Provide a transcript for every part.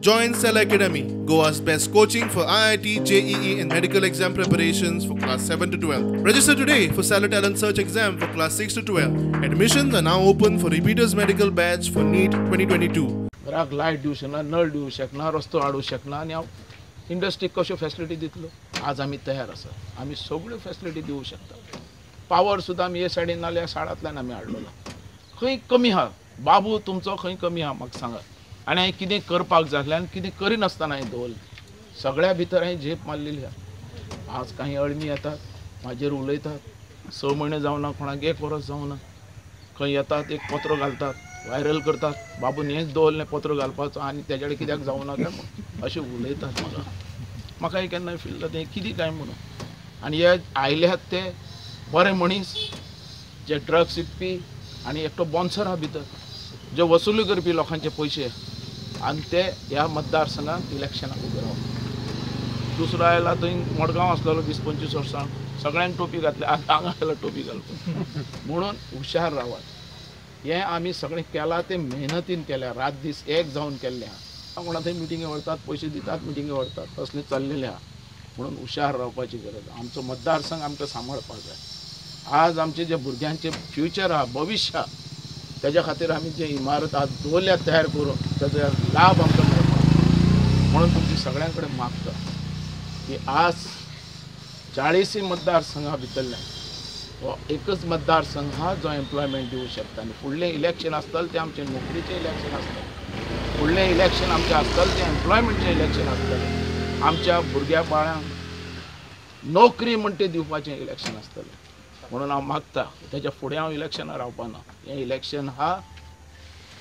Join Cell Academy, Goa's best coaching for IIT, JEE and medical exam preparations for class 7 to 12. Register today for Cell Talent Search exam for class 6 to 12. Admissions are now open for repeaters medical batch for NEET 2022. घराक light दिवं शकना, नळ दिवं शकना, रस्तो हाडूं शकना आनी हांव इंडस्ट्रीक कश्यो फॅसिलिटी दितलो. आज आमी तयार आसा, आमी सगळ्यो फॅसिलिटी दिवं शकता. पावर सुद्दां आमी हे सायडीन नाल्यार शाळांतल्यान आमी हाडलेलो. खंय कमी आहा बाबू तुमचो खंय कमी आहा म्हाका सांगात. आनी हांवें कितें करपाक जाय आसलें आनी कितें करिनासतना हांवें दवरलें. सगळ्या भितर हांवें झेप मारलेली आहा. आज कांय अळमी येतात, म्हाजेर उलयतात. 6 म्हयने जावना, कोणाक 1 वर्स जावना. खंय येतात, एक पत्र घालतात, व्हायरल करतात. बाबून हेंच दवरलें पत्र घालपाचो आनी तेज्या कडेन कित्याक जावना काय म्हणून अशें उलयतात म्हाका. म्हाकाय केन्नाय फील जाता हें कितें काय म्हणून. आनी हे आयल्यात ते बरे मनीस जे ड्रग्स विकपी आनी एकटो बॉन्सर आहा भितर जे वसुली करपी लोकांचे पयशे आनी ते ह्या मतदारसंघात इलेक्शनाक उबे रावतात. दुसरो आयला थंय मडगांव आसलेलो 20-25 वर्सां सगळ्यांक टोपी घातली, हांगा आयला टोपी घालपाक. म्हणून हुशार रावात. हें आमी सगळें केलां तें मेहनतीन केल्या, रात दीस एक जावन केल्लें आहा. कोणा थंय मिटिंगे व्हरतात, पयशे दितात, मिटिंगे व्हरतात, तसलें चल्लेलें आहा. म्हणून हुशार रावपाची गरज. आमचो मतदारसंघ आमकां सांबाळपाक जाय. आज आमचे जे भुरग्यांचे फ्युचर आहा, भविश्य आहा, तेज्या खातीर आमी जे इमारत आज दवरल्यात तयार करून तेजो लाभ आमकां मेळपाक. म्हणून तुमचे सगळ्यां कडेन मागता की आज 40 मतदारसंघा भितरल्यान हो एकच मतदारसंघ हा जो एम्प्लॉयमेंट दिवंक शकता. आनी फुडलें इलेक्शन आसतलें तें आमचें नोकरीचें इलेक्शन आसतलें. फुडलें इलेक्शन आमचें आसतलें तें एम्प्लॉयमेंटचें इलेक्शन आसतलें. आमच्या भुरग्या बाळांक नोकरी म्हणटा तें दिवपाचें इलेक्शन आसतलें. म्हणून हांव मागता तेच्या फुडें हांव इलेक्शनाक रावपाना. हें इलेक्शन हा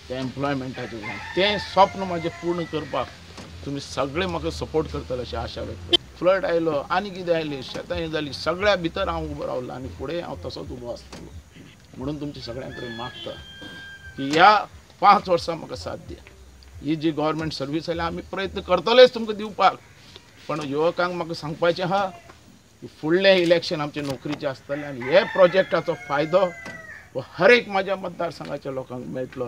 तें एम्प्लॉयमेंटाचें जावन तें स्वप्न म्हाजें पूर्ण करपाक तुमी सगळे म्हाका सपोर्ट करतले अशी आशा व्यक्त करता. फ्लड आयलो आनी कितें आयलें, शेतां जालीं, सगळ्या भितर हांव उबो रावलो आनी फुडें हांव तसोच उबो आसतलो. म्हणून तुमच्या सगळ्यां कडेन मागता की ह्या 5 वर्सां म्हाका साथ दिया. ही जी गव्हर्मेंट सर्वीस आयल्या आमी प्रयत्न करतलेच तुमकां दिवपाक. पण युवकांक म्हाका सांगपाचें आहा की फुडलें इलेक्शन आमचें नोकरीचें आसतलें आनी हे प्रोजेक्टाचो फायदो हर एक म्हाज्या मतदारसंघाच्या लोकांक मेळटलो.